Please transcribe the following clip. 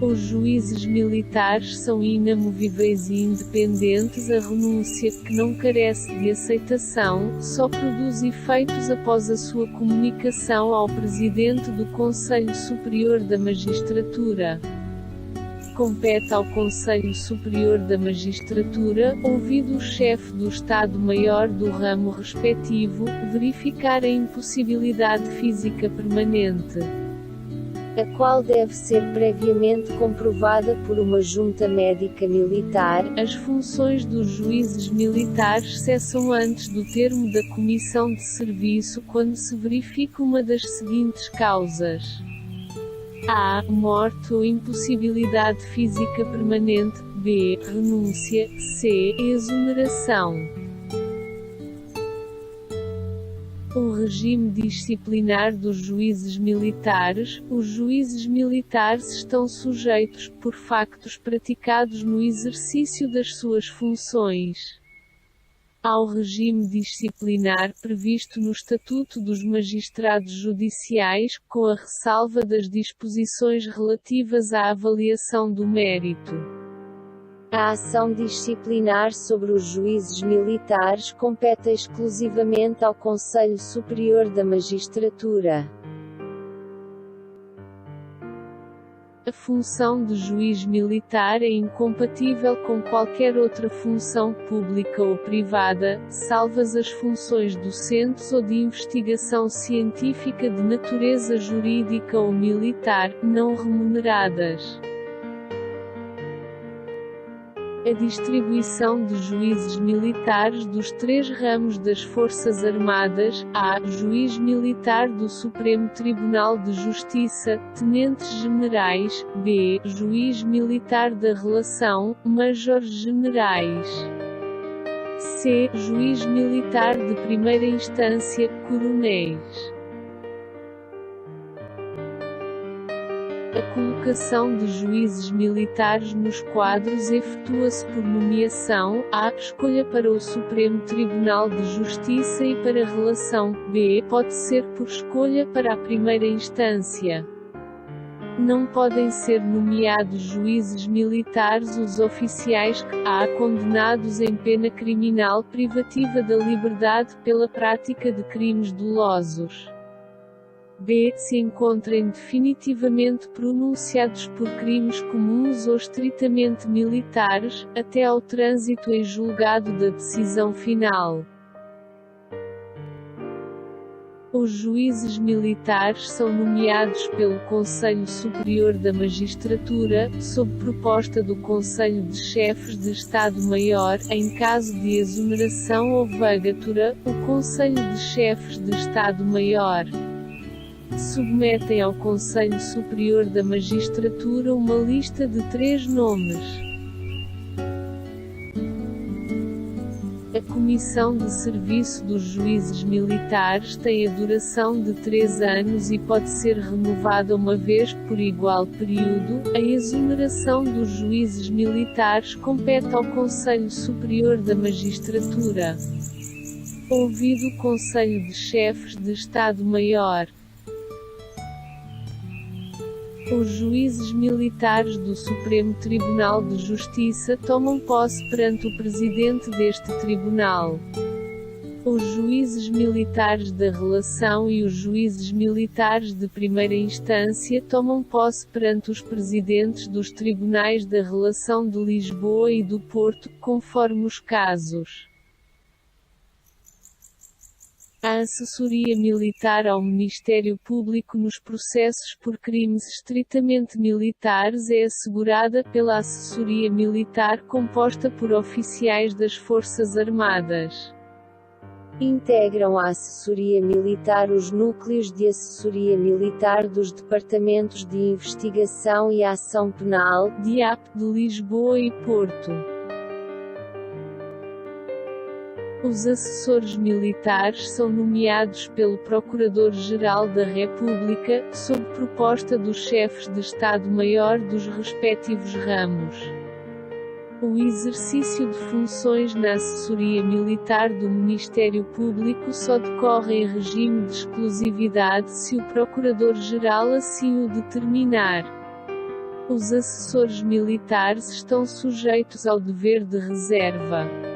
Os juízes militares são inamovíveis e independentes. A renúncia, que não carece de aceitação, só produz efeitos após a sua comunicação ao Presidente do Conselho Superior da Magistratura. Compete ao Conselho Superior da Magistratura, ouvido o chefe do Estado-Maior do ramo respectivo, verificar a impossibilidade física permanente, a qual deve ser previamente comprovada por uma junta médica militar. As funções dos juízes militares cessam antes do termo da comissão de serviço quando se verifica uma das seguintes causas: a. Morte ou impossibilidade física permanente. B. Renúncia. C. Exoneração. O regime disciplinar dos juízes militares. Os juízes militares estão sujeitos, por factos praticados no exercício das suas funções, ao regime disciplinar previsto no Estatuto dos Magistrados Judiciais, com a ressalva das disposições relativas à avaliação do mérito. A ação disciplinar sobre os juízes militares compete exclusivamente ao Conselho Superior da Magistratura. A função de juiz militar é incompatível com qualquer outra função pública ou privada, salvas as funções docentes ou de investigação científica de natureza jurídica ou militar, não remuneradas. A distribuição de juízes militares dos três ramos das Forças Armadas: a. Juiz militar do Supremo Tribunal de Justiça, Tenentes Generais. B. Juiz militar da Relação, Majores Generais. C. Juiz militar de primeira instância, Coronéis. A colocação de juízes militares nos quadros efetua-se por nomeação. A. Escolha para o Supremo Tribunal de Justiça e para a Relação. B. Pode ser por escolha para a primeira instância. Não podem ser nomeados juízes militares os oficiais que, a. condenados em pena criminal privativa da liberdade pela prática de crimes dolosos. B. Se encontrem definitivamente pronunciados por crimes comuns ou estritamente militares, até ao trânsito em julgado da decisão final. Os juízes militares são nomeados pelo Conselho Superior da Magistratura, sob proposta do Conselho de Chefes de Estado-Maior. Em caso de exoneração ou vagatura, o Conselho de Chefes de Estado-Maior submetem ao Conselho Superior da Magistratura uma lista de 3 nomes. A Comissão de Serviço dos Juízes Militares tem a duração de 3 anos e pode ser renovada uma vez por igual período. A exoneração dos juízes militares compete ao Conselho Superior da Magistratura, ouvido o Conselho de Chefes de Estado-Maior. Os juízes militares do Supremo Tribunal de Justiça tomam posse perante o Presidente deste Tribunal. Os juízes militares da Relação e os juízes militares de primeira instância tomam posse perante os Presidentes dos Tribunais da Relação de Lisboa e do Porto, conforme os casos. A assessoria militar ao Ministério Público nos processos por crimes estritamente militares é assegurada pela assessoria militar composta por oficiais das Forças Armadas. Integram a assessoria militar os núcleos de assessoria militar dos Departamentos de Investigação e Ação Penal, DIAP, de Lisboa e Porto. Os assessores militares são nomeados pelo Procurador-Geral da República, sob proposta dos chefes de Estado-Maior dos respectivos ramos. O exercício de funções na assessoria militar do Ministério Público só decorre em regime de exclusividade se o Procurador-Geral assim o determinar. Os assessores militares estão sujeitos ao dever de reserva.